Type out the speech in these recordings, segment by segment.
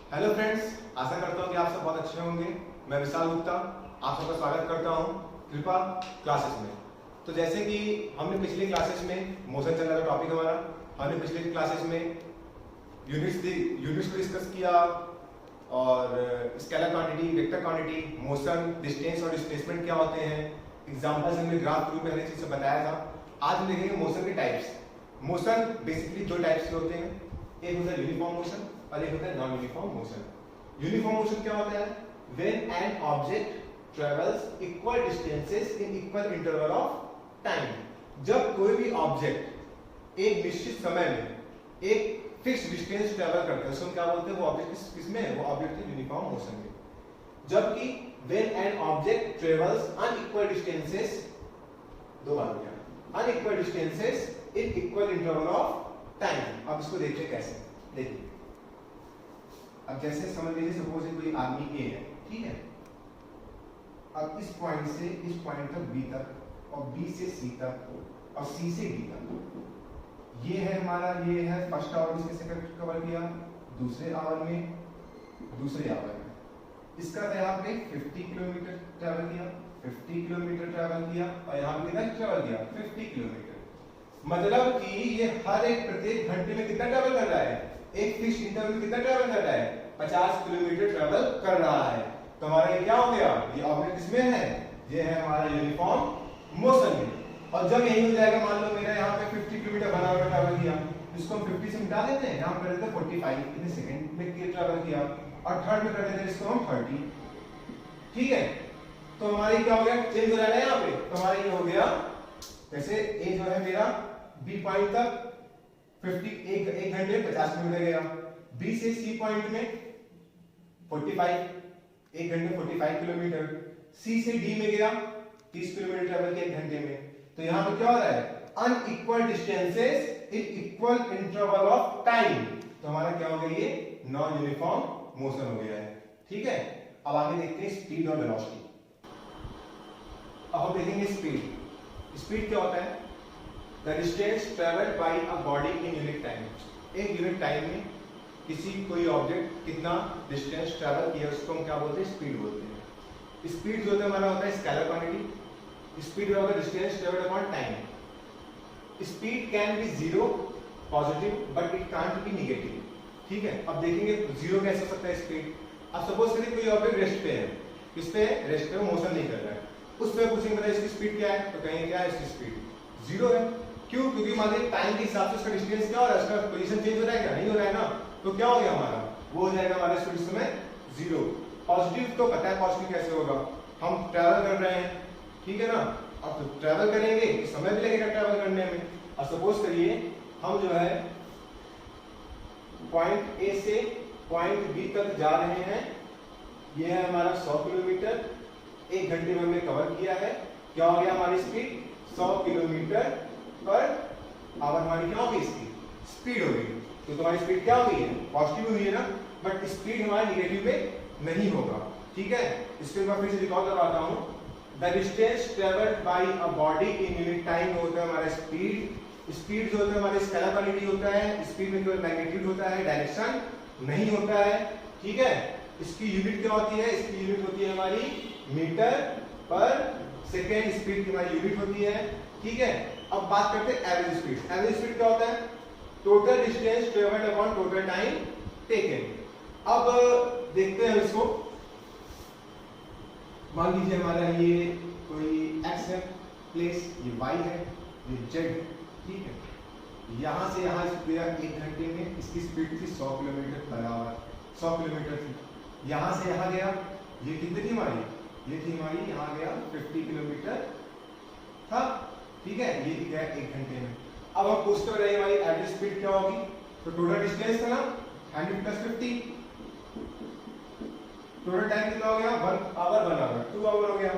Hello friends, आशा करता हूँ कि आप सब बहुत अच्छे होंगे। मैं विशाल गुप्ता आप सबका स्वागत करता हूँ कृपा क्लासेस में। तो जैसे कि हमने पिछले क्लासेस में मोशन चल रहा था टॉपिक हमारा, हमने पिछले क्लासेस में यूनिट्स को डिस्कस किया और scalar quantity, vector quantity, motion, distance और डिस्प्लेसमेंट क्या होते हैं, एग्जांपल्स हमने ग्राफ रूप में हर एक चीज से बताया था। आज हम देखेंगे मोशन के टाइप्स। मोशन बेसिकली दो टाइप्स के होते हैं, एक होता है यूनिफॉर्म मोशन और एक होता है non uniform motion. Uniform motion क्या होता है? When an object travels equal distances in equal interval of time. जब कोई भी ऑब्जेक्ट एक निश्चित समय में एक फिक्स डिस्टेंस ट्रेवल करता है, उसको क्या बोलते हैं? वो ऑब्जेक्ट किसमें है? वो ऑब्जेक्ट है यूनिफॉर्म मोशन में। जबकि when an object travels unequal distances, दो बार हो गया, unequal distances in equal interval of time. अब इसको देखिए कैसे। देखिए, अब जैसे समझ लीजिए सपोज कोई आदमी ए है, ठीक है। अब इस पॉइंट से इस पॉइंट तक बी तक और बी से सी तक और सी से डी तक, ये है हमारा, ये है फर्स्ट आवर इसके कवर किया, दूसरे आवर में, दूसरे आवर में इसका था यहाँ पे 50 किलोमीटर ट्रैवल किया, 50 किलोमीटर ट्रैवल किया और यहाँ पे कितना ट्रैवल किया? 50 किलोमीटर। मतलब कि ये हर एक प्रत्येक घंटे में कितना ट्रैवल कर रहा है? एक फिक्स इंटरवल में कितना ट्रैवल कर रहा है? 50 किलोमीटर ट्रैवल कर रहा है। तो हमारा ये क्या हो गया? ये ऑब्जेक्ट इसमें है, ये है हमारा यूनिफॉर्म मोशन में। और जब यही हो जाएगा, मान लो मेरा यहाँ पे 50 किलोमीटर बना हुआ ट्रैवल किया, इसको हम 50 से मिटा देते हैं, यहाँ कर देते हैं 45 कितने सेकंड में ट्रैवल किया, और थर्ड में कर देते हैं इसको हम 30, ठीक है। तो हमारी क्या हो गया? चेंज हो जाएगा यहाँ पे। तो हमारा ये हो गया, जैसे ए जो है मेरा बी पॉइंट तक 50 एक घंटे 50 किलोमीटर गया, बी से सी पॉइंट में 45, एक घंटे 45 किलोमीटर, सी से डी में गया 30 किलोमीटर ट्रैवल किया एक घंटे में। तो यहाँ पे क्या हो रहा है? Unequal distances in equal interval of time. तो हमारा क्या हो गया? ये नॉन यूनिफॉर्म मोशन हो गया है, ठीक है। अब आगे देखते हैं स्पीड और वेलोसिटी। अब हम देखेंगे स्पीड। स्पीड क्या होता है? The distance travelled by a body in unit time. एक यूनिट टाइम में किसी कोई ऑब्जेक्ट कितना डिस्टेंस ट्रैवल किया, उसको हम क्या बोलते हैं? स्पीड बोलते हैं। स्पीड जो होता है हमारा होता है स्केलर क्वांटिटी। स्पीड होगा distance travelled upon time. Speed can be zero positive but it can't be negative, ठीक है। अब देखेंगे जीरो कैसे हो सकता है स्पीड। अब सपोज करिए कोई ऑब्जेक्ट रेस्ट पे है, किस पे है? रेस्ट पे, मोशन नहीं कर रहा है। उस पे पूछेंगे बताइए इसकी स्पीड क्या है, तो कहेंगे क्या है? इसकी स्पीड जीरो है। क्यों? क्योंकि मान लीजिए टाइम के हिसाब से उसका डिस्टेंस क्या हो रहा है, उसका पोजीशन चेंज हो रहा है क्या? नहीं हो रहा है ना। तो क्या हो गया हमारा? वो हो जाएगा हमारा स्पीड समय जीरो। पॉजिटिव तो पता है पॉजिटिव कैसे होगा, हम ट्रैवल कर रहे हैं, ठीक है ना। अब तो ट्रैवल करेंगे तो समय भी लगेगा ट्रैवल करने में। अब सपोज करिए हम जो है पॉइंट ए से पॉइंट बी तक जा रहे हैं, ये है हमारा 100 किलोमीटर, एक घंटे में हमने कवर किया है। क्या हो गया हमारी स्पीड? 100 किलोमीटर पर आवर हमारी क्या होगी? इसकी स्पीड होगी। तो तुम्हारी स्पीड क्या हो गई है? पॉजिटिव हुई है ना, बट स्पीड हमारा नेगेटिव में नहीं होगा, ठीक है। इसको मैं फिर से रिकॉल करवाता हूं। The distance travelled by a body in unit time होता है हमारा स्पीड। स्पीड जो होता है हमारा स्केलर क्वांटिटी होता है। स्पीड में केवल मैग्नीट्यूड होता है, डायरेक्शन नहीं होता है, ठीक है। इसकी यूनिट क्या होती है? इसकी यूनिट होती है हमारी मीटर पर सेकेंड। स्पीड की हमारी यूनिट होती है, ठीक है। अब बात करते हैं एवरेज स्पीड। एवरेज स्पीड क्या होता है? Total distance travelled upon total time taken. अब देखते हैं इसको। मान लीजिए हमारा ये कोई x है प्लेस, ये y है, ये z, ठीक है। यहां से यहां गया एक घंटे में, इसकी स्पीड थी 100 किलोमीटर पर आवर, 100 किलोमीटर थी। यहां से यहां गया, ये कितनी थी हमारी? ये थी हमारी, यहां गया 50 किलोमीटर था, ठीक है। ये गया एक घंटे में। अब हम पूछते रहे हमारी एवरेज स्पीड क्या होगी? तो टोटल डिस्टेंस था ना 100 प्लस 50, टोटल टाइम कितना हो गया? 1 आवर 1 आवर 2 आवर हो गया।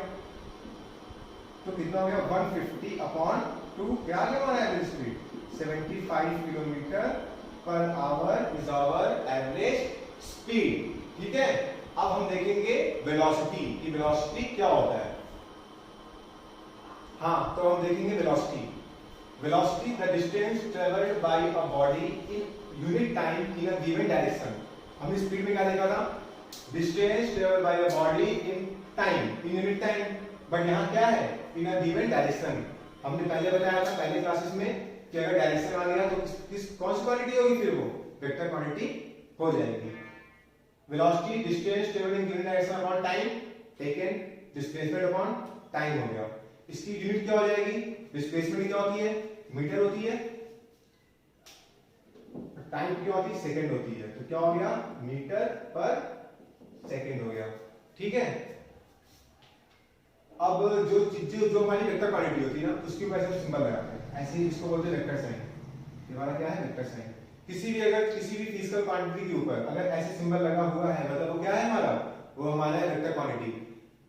तो कितना हो गया? 150 अपॉन 2। क्या आ गया हमारा average speed? 75 kilometre per hour is our average speed, ठीक है। अब हम देखेंगे वेलोसिटी की वेलोसिटी क्या होता है। हाँ, तो हम देखेंगे velocity. Velocity the distance travelled by a body in unit time in a given direction. हमने स्पीड में क्या देखा था, distance travel by a body in time, in unit time, but यहाँ क्या है, इन अ गिवन डायरेक्शन। हमने पहले बताया था पहले क्लासेस में कि अगर डायरेक्शन आ गया तो किस कौन सी क्वांटिटी होगी, फिर वो वेक्टर क्वांटिटी हो जाएगी। Velocity distance travelling given direction upon time taken, displacement upon time हो गया। इसकी यूनिट क्या हो जाएगी, डिस्प्लेसमेंट क्या होती है, मीटर होती है, टाइम क्या होती है, सेकंड होती है। तो क्या हो गया, मीटर पर सेकंड हो गया। ठीक है, अब जो चीजें जो हमारी वेक्टर क्वांटिटी होती है ना, उसके ऊपर ऐसा सिंबल लगाते हैं, ऐसे ही इसको बोलते हैं वेक्टर साइन। ये हमारा क्या है, वेक्टर साइन। किसी भी फिजिकल क्वांटिटी के ऊपर अगर ऐसे सिंबल लगा हुआ है, मतलब वो क्या है हमारा, वो हमारा वेक्टर क्वांटिटी।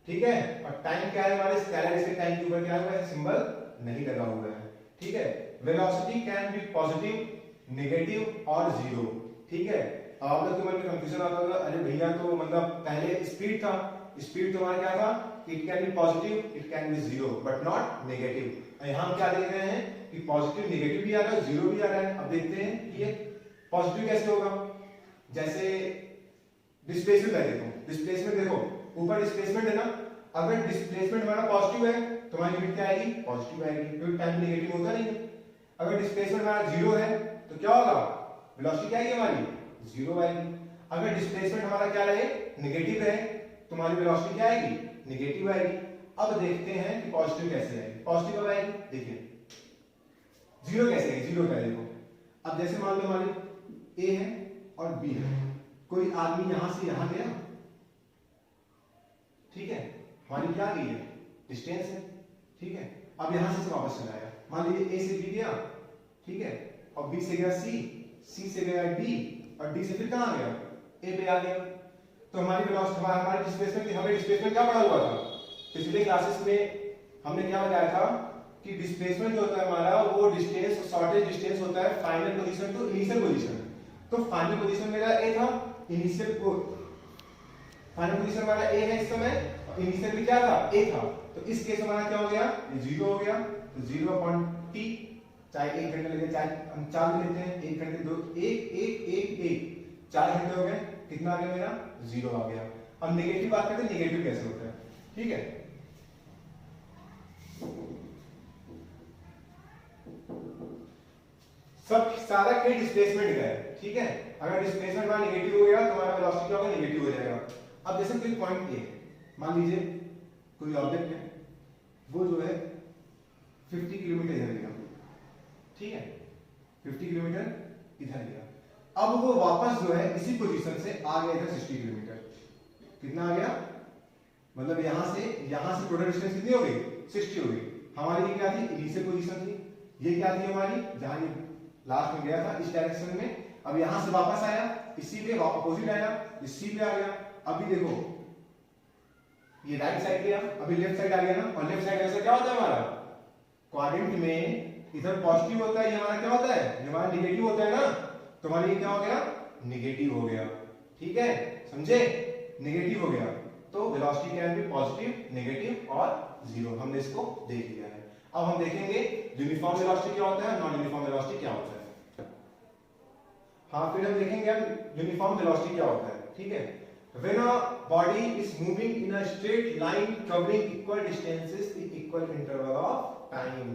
ठीक है, और टाइम क्या है हमारे स्केलर, इसके टाइम के ऊपर क्या हुआ है, सिंबल नहीं लगा हुआ है। ठीक है, velocity can be positive, negative और जीरो। ठीक है, अब आप लोग के मन में कंफ्यूजन आता होगा, अरे भैया तो मतलब पहले स्पीड था, स्पीड तो हमारा क्या था, it can be positive, it can be zero but not negative. यहाँ हम क्या देख रहे हैं कि पॉजिटिव नेगेटिव भी आ रहा है, जीरो भी आ रहा है। अब देखते हैं कि ये पॉजिटिव कैसे होगा। जैसे डिस्प्लेसमेंट है, देखो डिस्प्लेसमेंट, देखो ऊपर डिस्प्लेसमेंट है ना, अगर डिस्प्लेसमेंट हमारा पॉजिटिव है तो हमारी यूनिट क्या आएगी, पॉजिटिव आएगी, क्योंकि टाइम नेगेटिव होता नहीं है। अगर डिस्प्लेसमेंट हमारा जीरो है तो क्या होगा, वेलोसिटी क्या आएगी हमारी, जीरो आएगी। अगर डिस्प्लेसमेंट हमारा क्या रहे, नेगेटिव रहे, तो हमारी वेलोसिटी क्या आएगी, नेगेटिव आएगी। अब देखते हैं कि पॉजिटिव कैसे आएगी। पॉजिटिव कब आएगी, देखिए जीरो कैसे आएगी, जीरो क्या, देखो अब जैसे मान लो हमारी ए है और बी है, कोई आदमी यहां से यहां गया, ठीक है, हमारी क्या गई है, डिस्टेंस है। ठीक है, अब यहां से वापस चला आया, मान लीजिए ए से बी गया, ठीक है, और बी से गया सी, सी से गया डी, और डी से फिर कहां गया, ए पे आ गया। तो हमारी वेलोसिटी, हमारी डिस्प्लेसमेंट, हमें डिस्प्लेसमेंट क्या पढ़ा हुआ था पिछले क्लासेस में, हमने क्या बताया था कि डिस्प्लेसमेंट जो होता है हमारा, वो डिस्टेंस, शॉर्टेज डिस्टेंस होता है final position to initial position. तो फाइनल पोजीशन मेरा ए था, इनिशियल को फाइनल पोजीशन हमारा ए है इस समय, और इनिशियल भी क्या था, ए था। तो इस केस में हमारा क्या हो गया, ये जीरो हो गया। तो जीरो अपॉन टी, चाहे 1 घंटे लगे, चाहे हम 4 दिन लेते हैं, 1 घंटे 2 1 1 1 1 4 घंटे हो गए, कितना आ गया मेरा, जीरो आ गया। अब नेगेटिव बात करते हैं, नेगेटिव कैसे होता है। ठीक है, सब सारा के डिस्प्लेसमेंट का है। ठीक है, अगर डिस्प्लेसमेंट हमारा नेगेटिव हो गया तो हमारा वेलोसिटी क्या होगा, नेगेटिव हो जाएगा। अब जैसे कोई पॉइंट ए, मान लीजिए कोई ऑब्जेक्ट है, वो जो है 50 किलोमीटर इधर गया, ठीक है, 50 किलोमीटर इधर गया। अब वो वापस जो है इसी पोजीशन से आ गया इधर 60 किलोमीटर। कितना आ गया, मतलब यहां से टोटल डिस्टेंस कितनी हो गई, 60 हो गई। हमारी ये क्या थी, इनिशियल पोजीशन थी, ये क्या थी हमारी, जहां ये लास्ट में गया था इस डायरेक्शन में। अब यहां से वापस आया, इसी पे अपोजिट आया, इसी पे आ गया। अभी देखो ये राइट साइड गया, अभी लेफ्ट साइड आ गया ना, और लेफ्ट साइड ऐसा क्या होता है हमारा, क्वाड्रेंट में इधर पॉजिटिव होता है, ये हमारा क्या होता है, ये हमारा नेगेटिव होता है ना। तो हमारा ये क्या हो गया, नेगेटिव हो गया। ठीक है, समझे, नेगेटिव हो गया। तो velocity can be positive, negative और जीरो, हमने इसको देख लिया है। अब हम देखेंगे यूनिफॉर्म वेलोसिटी क्या होता है, नॉन यूनिफॉर्म वेलोसिटी क्या होता है। हाँ, फिर हम देखेंगे यूनिफॉर्म वेलोसिटी क्या होता है। ठीक है, when a body is moving in a straight line covering equal distances in equal interval of time,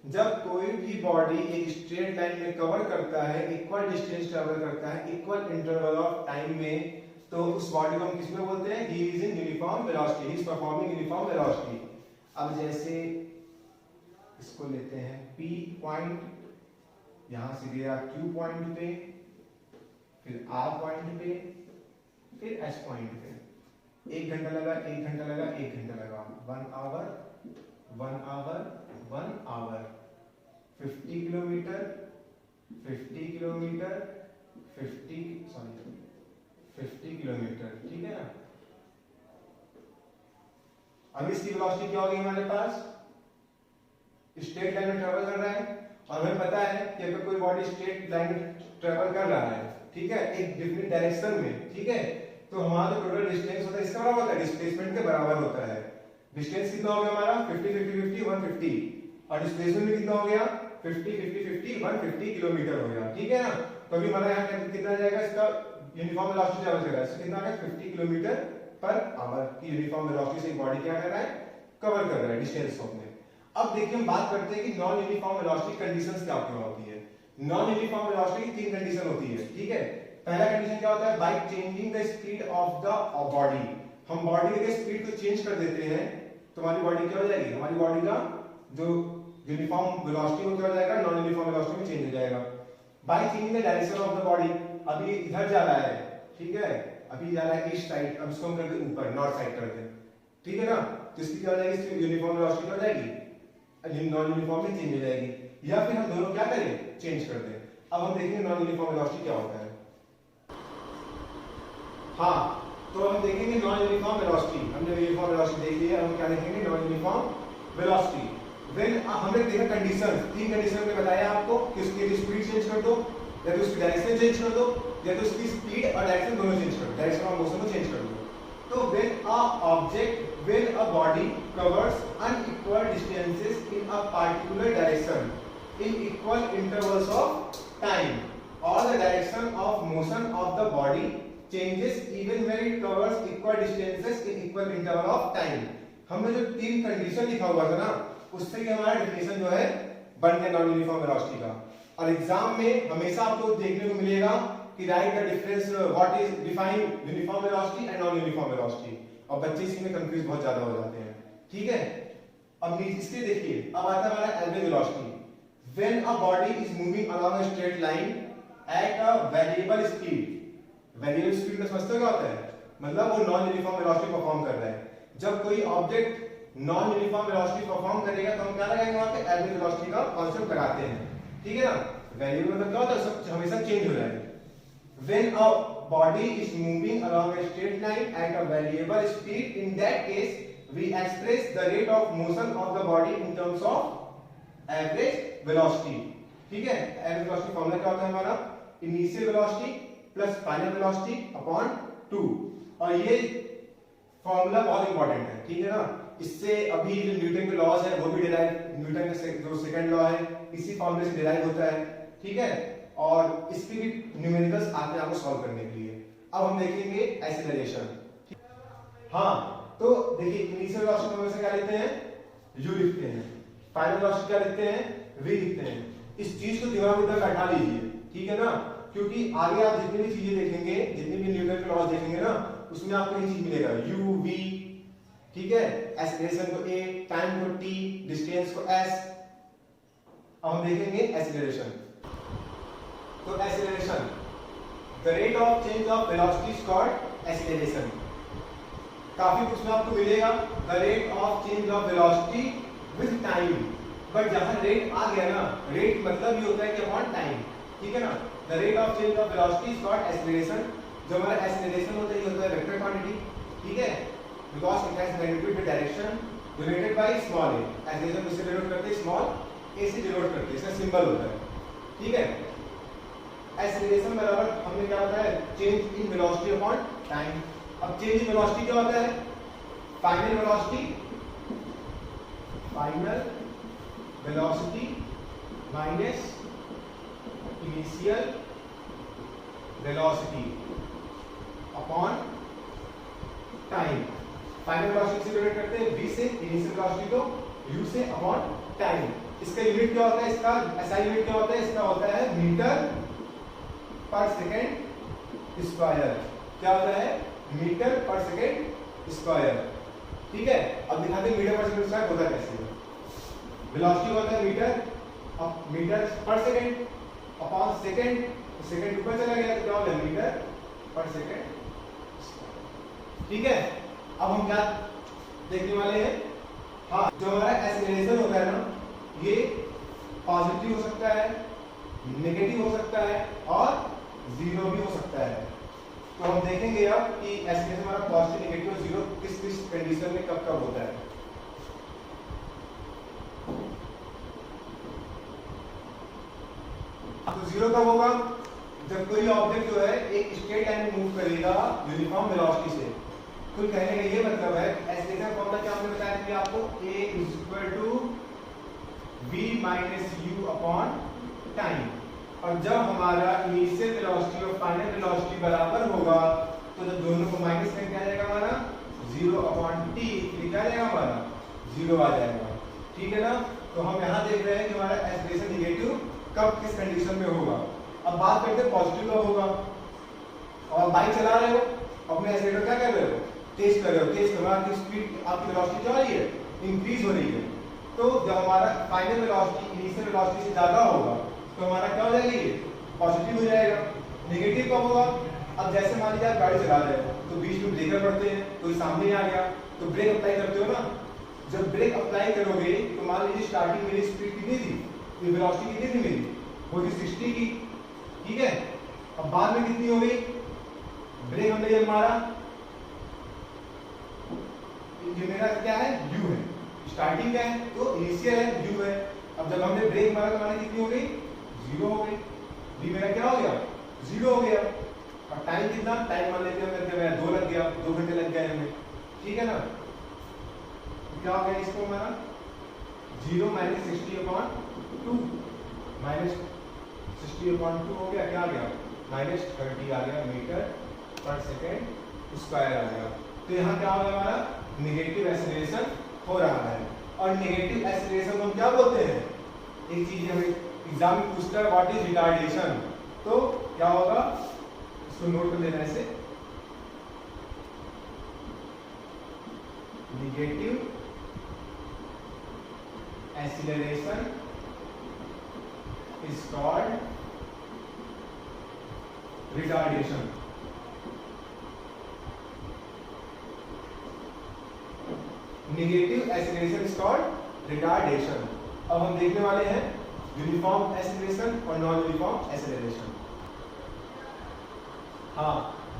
जब कोई भी बॉडी एक स्ट्रेट लाइन में कवर करता है, इक्वल डिस्टेंस ट्रैवल करता है इक्वल इंटरवल ऑफ टाइम में, तो उस बॉडी को हम किसमें बोलते हैं, he is in uniform velocity, he is performing uniform velocity। अब जैसे इसको लेते हैं P पॉइंट, यहां से गया Q पॉइंट पे, फिर R पॉइंट पे, फिर S पॉइंट पे। 1 घंटा लगा, 1 घंटा लगा, 1 घंटा लगा, 1 hour 1 hour 1 hour, 50 kilometre 50 kilometre 50 kilometre. ठीक है ना। अब इसकी वेलोसिटी क्या होगी हमारे पास, स्ट्रेट लाइन में ट्रेवल कर रहा है, और हमें पता है कि अगर कोई बॉडी स्ट्रेट लाइन में ट्रेवल कर रहा है, ठीक है, एक डिफरेंट डायरेक्शन में, ठीक है, तो हमारा जो टोटल डिस्टेंस होता है इसका बराबर होता है, डिस्प्लेसमेंट के बराबर होता है। डिस्टेंस कितना हो गया हमारा, 50 50 50 150, और डिस्प्लेसमेंट भी कितना हो गया, 50 50 50 150 किलोमीटर हो गया। ठीक है ना। तो अभी हमारा यहाँ कितना जाएगा, इसका यूनिफॉर्म वेलोसिटी ट्रैवल कर रहा है, इससे कितना आ गया 50 किलोमीटर पर आवर की यूनिफॉर्म वेलोसिटी से बॉडी क्या कर रहा है, कवर कर रहा है डिस्टेंस को अपने। अब देखिए हम बात करते हैं कि नॉन यूनिफॉर्म वेलोसिटी कंडीशंस क्या क्या होती है। नॉन यूनिफॉर्म वेलोसिटी की 3 कंडीशन होती है, ठीक है। पहला कंडीशन क्या होता है, by changing the speed of the body. हम बॉडी के स्पीड को चेंज कर देते हैं तो हमारी बॉडी क्या हो जाएगी, हमारी बॉडी का जो यूनिफॉर्म वेलोसिटी वो क्या हो जाएगा, नॉन यूनिफॉर्म वेलोसिटी में चेंज हो जाएगा। By changing the direction of the body, अभी इधर जा रहा है, ठीक है, अभी जा रहा है ईस्ट साइड, अब इसको हम कर दे ऊपर नॉर्थ साइड कर दे, ठीक है ना, तो इसकी क्या हो जाएगी, इसकी यूनिफॉर्म वेलोसिटी क्या हो जाएगी, नॉन यूनिफॉर्म में चेंज हो जाएगी। या फिर हम दोनों क्या करें, चेंज कर दें। अब हम देखेंगे नॉन यूनिफॉर्म वेलोसिटी क्या होता है। हाँ, तो हम देखेंगे नॉन यूनिफॉर्म वेलोसिटी, हमने यूनिफॉर्म वेलोसिटी देख लिया, हम क्या देखेंगे, नॉन यूनिफॉर्म वेलोसिटी। व्हेन हमने देखा कंडीशंस, 3 कंडीशन में बताया आपको कि उसकी स्पीड चेंज कर दो, या तो उसकी डायरेक्शन चेंज कर दो, या तो उसकी स्पीड और डायरेक्शन दोनों चेंज कर दो, डायरेक्शन ऑफ मोशन को चेंज कर दो। तो when a body covers unequal distances in a particular direction in equal intervals of time, or the direction of motion of the body changes even when it covers equal distances in equal interval of time। हमने जो 3 condition लिखा हुआ था ना, उससे ही हमारा definition जो है बन गया नॉन यूनिफॉर्म वेलोसिटी का। और एग्जाम में हमेशा आपको देखने को मिलेगा कि right the difference, what is define uniform velocity and non uniform velocity, और बच्चे इसी में कंफ्यूज बहुत ज्यादा हो जाते हैं, ठीक है। अब इसके देखिए, अब आता है हमारा average velocity. When a body is moving along a straight line at a variable speed, variable speed में समझते हो क्या होता है, मतलब वो नॉन यूनिफॉर्म वेलोसिटी परफॉर्म कर रहा है। जब कोई object non uniform velocity perform करेगा तो हम क्या लगाएंगे, वहां पे एवरेज वेलोसिटी का कांसेप्ट लगाते हैं, ठीक है ना। वेरिएबल मतलब क्या होता है, सब हमेशा चेंज हो रहा है। When a body is moving along a straight line at a variable speed, in that case we express the rate of motion of the body in terms of average velocity, ठीक है। Average velocity formula क्या होता है हमारा, initial velocity plus final velocity upon 2, और ये formula बहुत important है, ठीक है ना। इससे अभी जो न्यूटन के लॉज है वो भी डिराइव, न्यूटन का जो सेकंड लॉ है इसी फॉर्मूले से डिराइव होता है, ठीक है। और इसके भी न्यूमेरिकल्स आते हैं आपको सॉल्व करने के लिए। अब हम देखेंगे एक्सीलरेशन। हाँ, तो देखिए इनिशियल वेलोसिटी हम से क्या लिखते हैं, u लिखते हैं, फाइनल वेलोसिटी क्या लिखते हैं, v लिखते हैं। इस चीज को दिमाग में बैठा लीजिए, ठीक है ना, क्योंकि आगे आप जितनी भी चीजें देखेंगे, जितनी भी न्यूटन के लॉज देखेंगे ना, उसमें आपको ये चीज मिलेगा u v, ठीक है, एक्सीलरेशन को a, टाइम को t, डिस्टेंस को s। अब हम देखेंगे एक्सीलरेशन। तो acceleration, the rate of change of velocity is called acceleration. काफी कुछ में आपको मिलेगा the rate of change of velocity with time, but जहां रेट आ गया ना, रेट मतलब ये होता है कि अपॉन टाइम, ठीक है ना। The rate of change of velocity is called acceleration. जो हमारा एक्सीलरेशन होता है ये होता है वेक्टर क्वांटिटी, ठीक है, because it has magnitude with direction denoted by small a। Acceleration किससे डिनोट करते हैं, स्मॉल a से डिनोट करते हैं, इसका सिंबल होता है, ठीक है। एक्सीलरेशन बराबर हमने क्या होता है, change in velocity upon time. अब चेंज इन वेलोसिटी क्या होता है, final velocity minus initial velocity upon time. Final velocity से डिवाइड करते हैं v से, इनिशियल वेलोसिटी को u से अपॉन टाइम। इसका यूनिट क्या होता है, इसका SI यूनिट क्या होता है, इसका होता है मीटर पर सेकेंड स्क्वायर। क्या होता है, मीटर पर सेकेंड स्क्वायर, ठीक है। अब दिखाते हैं मीटर पर सेकेंड स्क्वायर होता कैसे। वेलोसिटी होता है मीटर पर सेकेंड अपॉन सेकेंड, सेकेंड ऊपर चला गया तो क्या होगा, मीटर पर सेकेंड, ठीक है। अब हम क्या देखने वाले हैं, हाँ, जो हमारा एक्सीलरेशन होता है ना, ये पॉजिटिव हो सकता है, नेगेटिव हो सकता है और जीरो भी हो सकता है। तो हम देखेंगे अब कि एक्सीलरेशन हमारा पॉजिटिव, नेगेटिव और जीरो किस किस कंडीशन में कब कब होता है। तो जीरो कब होगा, जब कोई ऑब्जेक्ट जो है एक स्ट्रेट लाइन में मूव करेगा यूनिफॉर्म वेलोसिटी से। तो कहने का ये मतलब है, एक्सीलरेशन फॉर्मूला क्या हमने बताया था आपको, a = v - u upon time. और जब हमारा इनिशियल वेलोसिटी और फाइनल वेलोसिटी बराबर होगा तो जब दोनों को माइनस करें क्या आ जाएगा हमारा 0/t, ये क्या आ जाएगा हमारा 0 आ जाएगा। ठीक है ना। तो हम यहाँ देख रहे हैं कि हमारा एक्सेलरेशन निगेटिव कब किस कंडीशन में होगा। अब बात करते हैं पॉजिटिव कब होगा। और बाइक चला रहे हो, अपने एक्सीलरेटर क्या कर रहे हो, तेज कर रहे हो, तेज करो, आपकी स्पीड आपकी वेलोसिटी क्या हो रही है, इंक्रीज हो रही है। तो जब हमारा फाइनल वेलोसिटी इनिशियल वेलोसिटी से ज्यादा होगा तो हमारा क्या हो जाएगा, ये पॉजिटिव हो जाएगा। नेगेटिव कब होगा, अब जैसे मान लीजिए आप गाड़ी चला रहे हो तो बीच में ब्रेकर पड़ते हैं, कोई सामने आ गया तो ब्रेक अप्लाई करते हो ना। जब ब्रेक अप्लाई करोगे तो मान लीजिए स्टार्टिंग मेरी स्पीड कितनी थी, ये वेलोसिटी कितनी थी मेरी, वो थी 60 की। ठीक है। अब बाद में कितनी हो गई, ब्रेक हमने जब मारा, ये मेरा क्या है, u है, स्टार्टिंग क्या है तो इनिशियल है, u है। अब जब हमने ब्रेक मारा तो हमारी कितनी हो गई, 0 हो गई। v मेरा क्या हो गया, 0 हो गया। और टाइम कितना, टाइम मान लेते हैं 2 लग गया, 2 घंटे लग गए हमें। ठीक है ना। क्या हो गया इसको हमारा 0 - 60/2 -60/2 हो गया, क्या आ गया -30 आ गया मीटर/सेकंड स्क्वायर आ गया। तो यहाँ क्या होगा हमारा नेगेटिव एक्सेलरेशन हो रहा है। और नेगेटिव एक्सेलरेशन को हम क्या बोलते हैं, एक चीज हमें एग्जाम में पूछता है व्हाट इज रिटार्डेशन, तो क्या होगा इसको नोट कर लेना ऐसे, negative acceleration is called retardation. Negative acceleration is called retardation. अब हम देखने वाले हैं यूनिफॉर्म एक्सीलरेशन और नॉन यूनिफॉर्म एक्सीलरेशन। हाँ,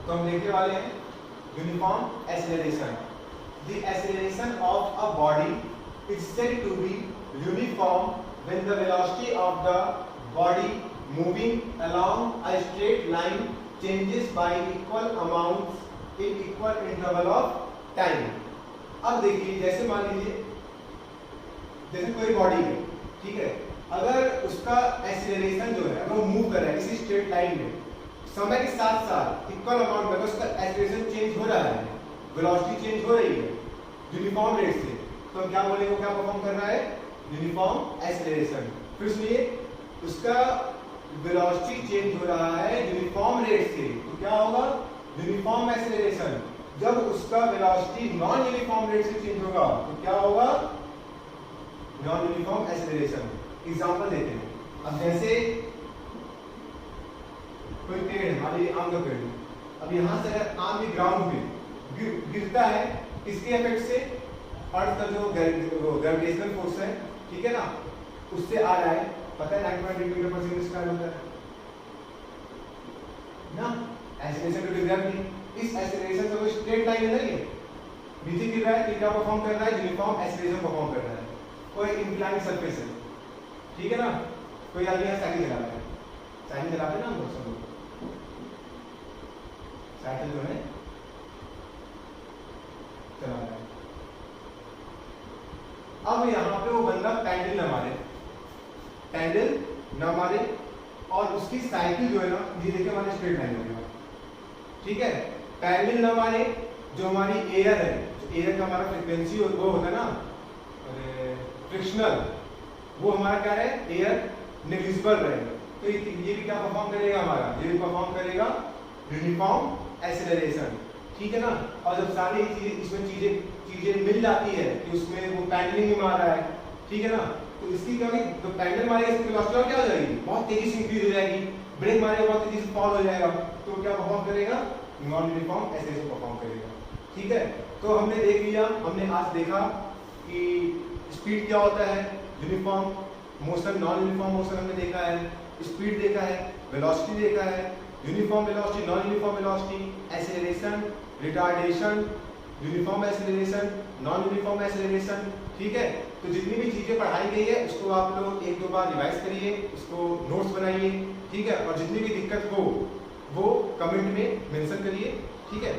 तो हम देखने वाले हैं uniform acceleration. The acceleration of a body is said to be uniform when the velocity of the body moving along a straight line changes by equal amounts in equal interval of time। अब देखिए जैसे मान लीजिए जैसे कोई body है, ठीक है, अगर उसका एक्सीलरेशन जो है अगर वो मूव कर रहा है किसी स्ट्रेट लाइन में समय के साथ साथ इक्वल अमाउंट में, उसका एक्सीलरेशन चेंज हो रहा है, वेलोसिटी चेंज हो रही है यूनिफॉर्म रेट से, तो हम क्या बोलेंगे, क्या परफॉर्म कर रहा है, यूनिफॉर्म एक्सीलरेशन। फिर सुनिए, उसका वेलोसिटी चेंज हो रहा है यूनिफॉर्म रेट से, तो क्या होगा, यूनिफॉर्म एक्सीलरेशन। जब उसका वेलोसिटी नॉन यूनिफॉर्म रेट से चेंज होगा तो क्या होगा, नॉन यूनिफॉर्म एक्सीलरेशन। एग्जांपल देते हैं। अब जैसे कोई पेड़ है, मान लीजिए आम का पेड़, अब यहाँ से अगर आम भी ग्राउंड पे गिरता है, किसके इफेक्ट से, अर्थ का जो ग्रेविटेशनल फोर्स है, ठीक है ना, उससे आ रहा है, पता है 9.8 मीटर पर सेकंड स्क्वायर होता है ना, एक्सीलरेशन टू ग्रेविटी। इस एक्सीलरेशन का कोई स्ट्रेट लाइन है ना, ये नीचे गिर रहा है, तो क्या परफॉर्म कर रहा है, यूनिफॉर्म एक्सीलरेशन परफॉर्म कर रहा है। कोई इंक्लाइन सरफेस है, ठीक है ना, कोई आदमी यहाँ साइकिल चला रहा है, साइकिल चलाते हैं ना हम लोग सब लोग, साइकिल जो है चला रहा है। अब यहाँ पे वो बंदा पैडल न मारे, पैडल न मारे, और उसकी साइकिल जो है ना, ये देखिए हमारे स्ट्रेट लाइन हो गया, ठीक है, पैडल न मारे, जो हमारी एयर है, एयर का हमारा फ्रीक्वेंसी वो होता है ना, फ्रिक्शनल, वो हमारा क्या है, एयर नेग्लिजिबल रहेगा, तो ये भी क्या परफॉर्म करेगा हमारा, ये भी परफॉर्म करेगा यूनिफॉर्म एक्सीलरेशन, ठीक है ना। और जब सारी इसमें चीजें मिल जाती है कि उसमें वो पैडलिंग भी मार रहा है, ठीक है ना, तो इसकी क्या होगी, तो पैडल मारेगा इसकी वेलोसिटी क्या हो जाएगी, बहुत तेजी से इंक्रीज हो जाएगी, ब्रेक मारेगा बहुत तेजी से फॉल हो जाएगा, तो क्या परफॉर्म करेगा, नॉन यूनिफॉर्म एक्सीलरेशन परफॉर्म करेगा, ठीक है। तो हमने देख लिया, हमने आज देखा कि स्पीड क्या होता है, uniform motion, non uniform motion हमने देखा है, स्पीड देखा है, वेलोसिटी देखा है, uniform velocity, non uniform velocity, acceleration, retardation, uniform acceleration, non uniform acceleration, ठीक है। तो जितनी भी चीजें पढ़ाई गई है उसको आप लोग एक दो बार रिवाइज करिए, उसको नोट्स बनाइए, ठीक है, और जितनी भी दिक्कत हो वो कमेंट में मेंशन करिए, ठीक है।